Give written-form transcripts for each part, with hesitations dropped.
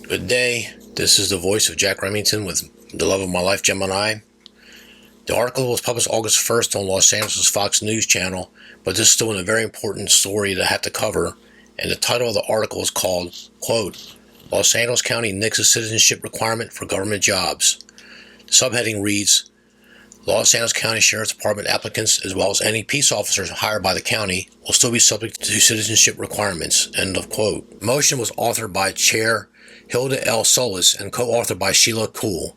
Good day. This is the voice of Jack Remington with The Love of My Life, Gemini. The article was published August 1st on Los Angeles Fox News Channel, but this is still a very important story that I have to cover, and the title of the article is called, quote, Los Angeles County Nixes Citizenship Requirement for Government Jobs. The subheading reads, Los Angeles County Sheriff's Department applicants, as well as any peace officers hired by the county, will still be subject to citizenship requirements, end of quote. The motion was authored by Chair Hilda L. Solis and co-authored by Sheila Kuhl.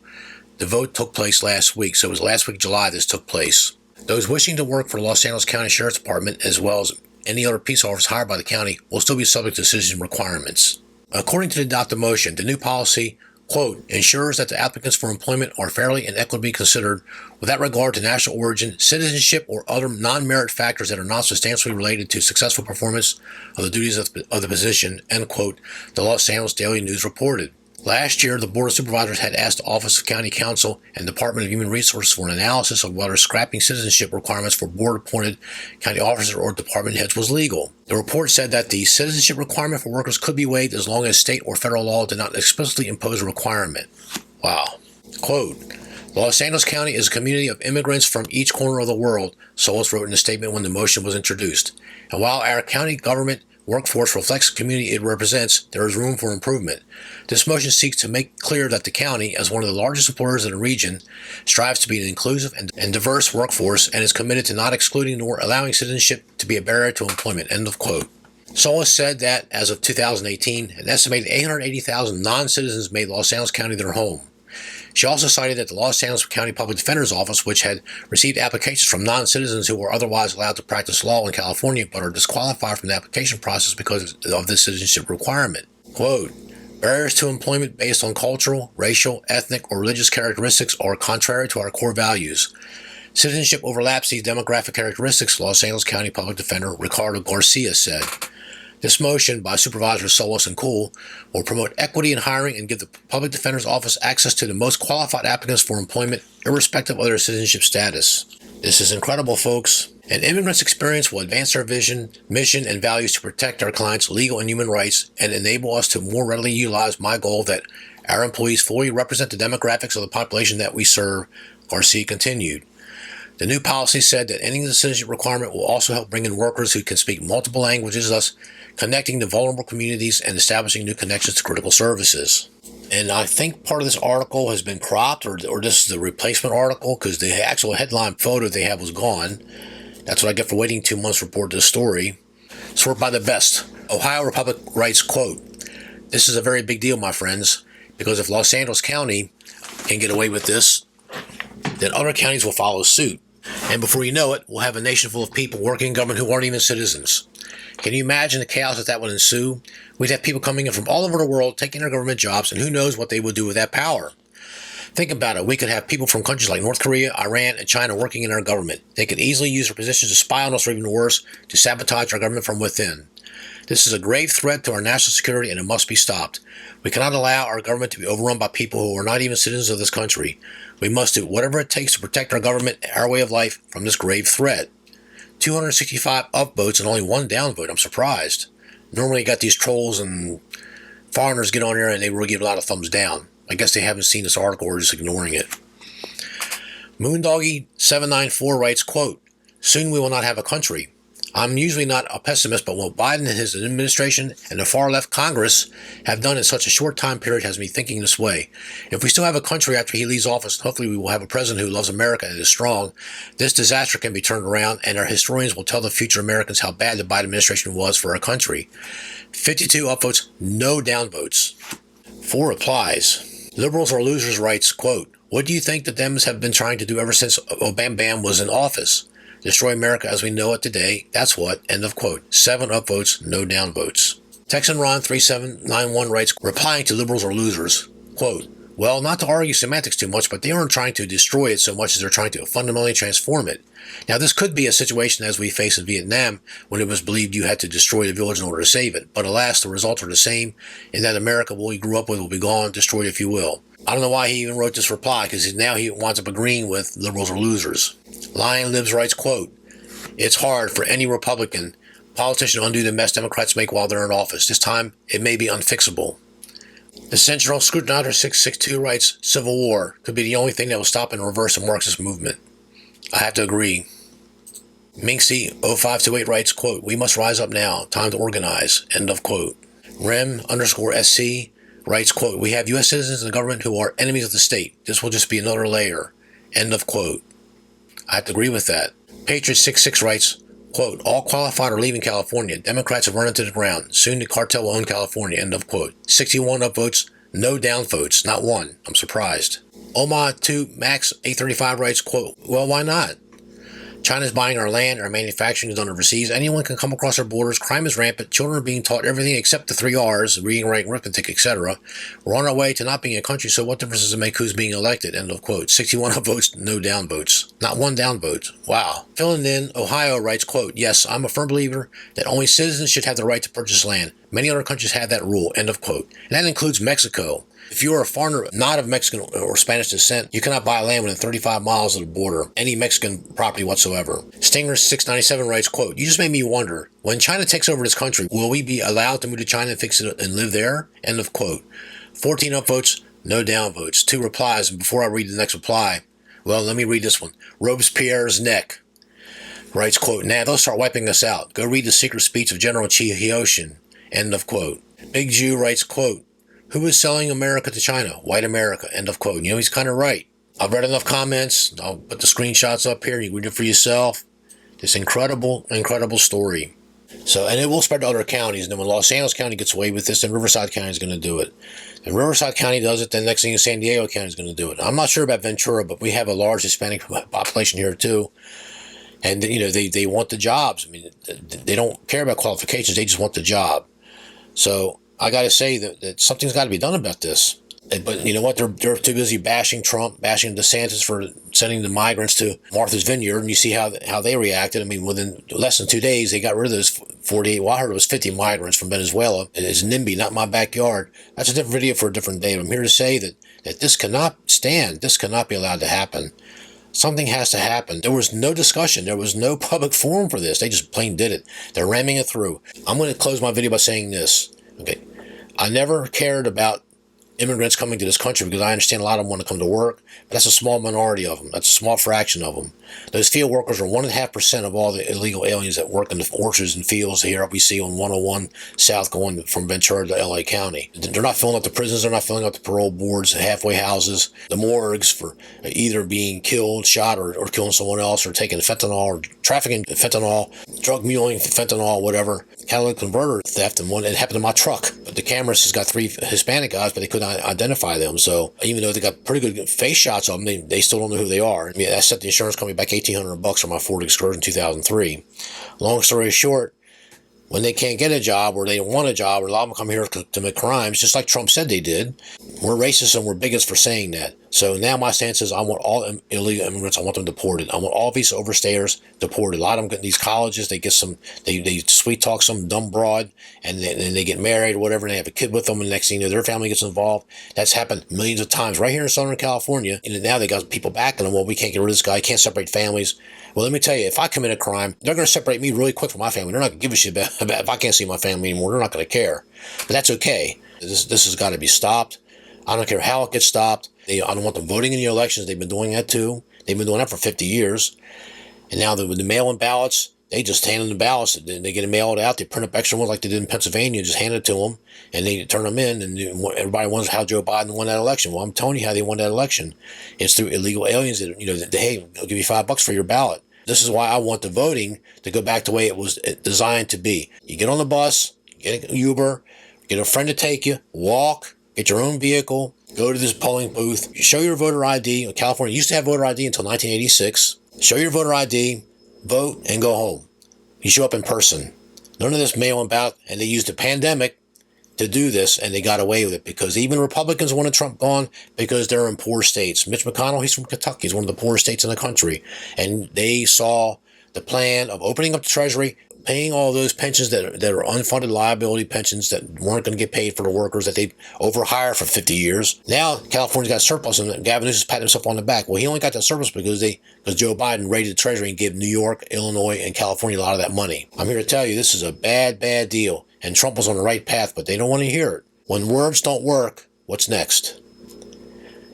The vote took place last week, so it was last week, July, this took place. Those wishing to work for Los Angeles County Sheriff's Department, as well as any other peace officers hired by the county, will still be subject to citizenship requirements. According to the adopted motion, the new policy, quote, ensures that the applicants for employment are fairly and equitably considered without regard to national origin, citizenship, or other non-merit factors that are not substantially related to successful performance of the duties of the position, end quote, the Los Angeles Daily News reported. Last year, the Board of Supervisors had asked the Office of County Counsel and Department of Human Resources for an analysis of whether scrapping citizenship requirements for board-appointed county officers or department heads was legal. The report said that the citizenship requirement for workers could be waived as long as state or federal law did not explicitly impose a requirement. Wow. Quote, Los Angeles County is a community of immigrants from each corner of the world, Solis wrote in a statement when the motion was introduced. And while our county government workforce reflects the community it represents, there is room for improvement. This motion seeks to make clear that the county, as one of the largest employers in the region, strives to be an inclusive and diverse workforce and is committed to not excluding nor allowing citizenship to be a barrier to employment, end of quote. Solis said that, as of 2018, an estimated 880,000 non-citizens made Los Angeles County their home. She also cited that the Los Angeles County Public Defender's Office, which had received applications from non-citizens who were otherwise allowed to practice law in California but are disqualified from the application process because of this citizenship requirement. Quote, barriers to employment based on cultural, racial, ethnic, or religious characteristics are contrary to our core values. Citizenship overlaps these demographic characteristics, Los Angeles County Public Defender Ricardo Garcia said. This motion by Supervisors Solis and Kuhl will promote equity in hiring and give the Public Defender's Office access to the most qualified applicants for employment, irrespective of their citizenship status. This is incredible, folks. An immigrant's experience will advance our vision, mission, and values to protect our clients' legal and human rights and enable us to more readily utilize my goal that our employees fully represent the demographics of the population that we serve, Garcia continued. The new policy said that ending the citizenship requirement will also help bring in workers who can speak multiple languages, thus connecting to vulnerable communities and establishing new connections to critical services. And I think part of this article has been cropped, or this is the replacement article, because the actual headline photo they have was gone. That's what I get for waiting 2 months to report this story. Sort by the best. Ohio Republic writes, quote, this is a very big deal, my friends, because if Los Angeles County can get away with this, then other counties will follow suit. And before you know it, we'll have a nation full of people working in government who aren't even citizens. Can you imagine the chaos that would ensue? We'd have people coming in from all over the world taking their government jobs, and who knows what they would do with that power. Think about it. We could have people from countries like North Korea, Iran, and China working in our government. They could easily use their positions to spy on us, or even worse, to sabotage our government from within. This is a grave threat to our national security, and it must be stopped. We cannot allow our government to be overrun by people who are not even citizens of this country. We must do whatever it takes to protect our government, our way of life, from this grave threat. 265 upvotes and only 1 downvote. I'm surprised. Normally you got these trolls and foreigners get on there and they really give a lot of thumbs down. I guess they haven't seen this article or just ignoring it. Moondoggy794 writes, quote, soon we will not have a country. I'm usually not a pessimist, but what Biden and his administration and the far-left Congress have done in such a short time period has me thinking this way. If we still have a country after he leaves office, hopefully we will have a president who loves America and is strong, this disaster can be turned around, and our historians will tell the future Americans how bad the Biden administration was for our country. 52 upvotes, no downvotes. 4 replies. Liberals are losers writes, quote, what do you think the Dems have been trying to do ever since Obama was in office? Destroy America as we know it today. That's what. End of quote. 7 upvotes, no downvotes. Texan Ron 3791 writes, replying to liberals are losers. Quote, well, not to argue semantics too much, but they aren't trying to destroy it so much as they're trying to fundamentally transform it. Now, this could be a situation as we face in Vietnam, when it was believed you had to destroy the village in order to save it. But alas, the results are the same, in that America we grew up with will be gone, destroyed if you will. I don't know why he even wrote this reply, because now he winds up agreeing with liberals are losers. Lion Lives writes, quote, it's hard for any Republican politician to undo the mess Democrats make while they're in office. This time, it may be unfixable. The Central Scrutinizer 662 writes, Civil War could be the only thing that will stop and reverse the Marxist movement. I have to agree. Minxie 0528 writes, quote, we must rise up now. Time to organize. End of quote. Rem_SC writes, quote, we have U.S. citizens in the government who are enemies of the state. This will just be another layer. End of quote. I have to agree with that. Patriot66 writes, quote, all qualified are leaving California. Democrats have run into the ground. Soon the cartel will own California. End of quote. 61 upvotes, no down votes, not one. I'm surprised. Oma2 Max 835 writes, quote, well, why not? China's buying our land, our manufacturing is done overseas. Anyone can come across our borders. Crime is rampant. Children are being taught everything except the 3 R's, reading, writing, arithmetic, etc. We're on our way to not being a country, so what difference does it make who's being elected? End of quote. 61 upvotes, no down votes. Not one down vote. Wow. Filling in, Ohio writes, quote, yes, I'm a firm believer that only citizens should have the right to purchase land. Many other countries have that rule. End of quote. And that includes Mexico. If you are a foreigner not of Mexican or Spanish descent, you cannot buy land within 35 miles of the border, any Mexican property whatsoever. Stinger697 writes, quote, you just made me wonder, when China takes over this country, will we be allowed to move to China and fix it and live there? End of quote. 14 upvotes, no downvotes. 2 replies, and before I read the next reply, well, let me read this one. Robespierre's neck writes, quote, nah, they'll start wiping us out. Go read the secret speech of General Chi Hyoshin. End of quote. Big Jew writes, quote, who is selling America to China? White America. End of quote. You know, he's kind of right. I've read enough comments. I'll put the screenshots up here. You can read it for yourself. This incredible, incredible story. So, and it will spread to other counties. And then when Los Angeles County gets away with this, then Riverside County is going to do it. And Riverside County does it, then next thing is San Diego County is going to do it. I'm not sure about Ventura, but we have a large Hispanic population here too. And, you know, they want the jobs. I mean, they don't care about qualifications. They just want the job. So I got to say that something's got to be done about this. But you know what? They're too busy bashing Trump, bashing DeSantis for sending the migrants to Martha's Vineyard, and you see how they reacted. I mean, within less than 2 days, they got rid of those 48. Well, I heard it was 50 migrants from Venezuela. It's NIMBY, not my backyard. That's a different video for a different day. But I'm here to say that this cannot stand. This cannot be allowed to happen. Something has to happen. There was no discussion. There was no public forum for this. They just plain did it. They're ramming it through. I'm going to close my video by saying this. Okay, I never cared about immigrants coming to this country because I understand a lot of them want to come to work, but that's a small minority of them. That's a small fraction of them. Those field workers are 1.5% of all the illegal aliens that work in the orchards and fields here we see on 101 South going from Ventura to LA County. They're not filling up the prisons. They're not filling up the parole boards, the halfway houses, the morgues for either being killed, shot, or killing someone else, or taking fentanyl, or trafficking fentanyl, drug muling fentanyl, whatever. Catalytic converter theft, and it happened to my truck. But the cameras has got 3 Hispanic guys, but they couldn't identify them. So even though they got pretty good face shots of them, they still don't know who they are. I mean, that set the insurance company back $1,800 for my Ford Explorer in 2003. Long story short, when they can't get a job or they don't want a job, or a lot of them come here to commit crimes, just like Trump said they did, we're racist and we're bigots for saying that. So now my stance is I want all illegal immigrants, I want them deported. I want all visa overstayers deported. A lot of them get these colleges, they get they sweet talk some dumb broad, and then they get married or whatever, and they have a kid with them, and the next thing you know, their family gets involved. That's happened millions of times right here in Southern California. And now they got people backing them. Well, we can't get rid of this guy. Can't separate families. Well, let me tell you, if I commit a crime, they're going to separate me really quick from my family. They're not going to give a shit about if I can't see my family anymore. They're not going to care. But that's okay. This has got to be stopped. I don't care how it gets stopped. I don't want them voting in the elections. They've been doing that too. They've been doing that for 50 years. And now with the mail-in ballots, they just hand them the ballots. They get them mailed out. They print up extra ones like they did in Pennsylvania, just hand it to them, and they turn them in. And everybody wonders how Joe Biden won that election. Well, I'm telling you how they won that election. It's through illegal aliens that, hey, I'll give you $5 for your ballot. This is why I want the voting to go back the way it was designed to be. You get on the bus, get an Uber, get a friend to take you, walk, get your own vehicle, go to this polling booth, show your voter ID. California used to have voter ID until 1986. Show your voter ID, vote, and go home. You show up in person. None of this mail-in ballot, and they used the pandemic to do this, and they got away with it because even Republicans wanted Trump gone because they're in poor states. Mitch McConnell, he's from Kentucky. He's one of the poorest states in the country. And they saw the plan of opening up the Treasury, paying all those pensions that are unfunded liability pensions that weren't going to get paid for the workers that they overhired for 50 years. Now California's got surplus, and Gavin Newsom's patting himself on the back. Well, he only got that surplus because Joe Biden raided the Treasury and gave New York, Illinois, and California a lot of that money. I'm here to tell you this is a bad, bad deal. And Trump was on the right path, but they don't want to hear it. When words don't work, What's next?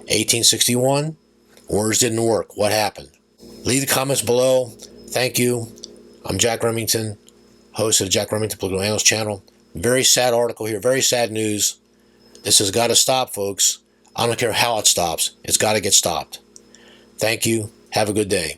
1861, orders didn't work. What happened? Leave the comments below. Thank you. I'm Jack Remington, host of the Jack Remington Political Analyst channel. Very sad article here, very sad news. This has got to stop, folks. I don't care how it stops. It's got to get stopped. Thank you. Have a good day.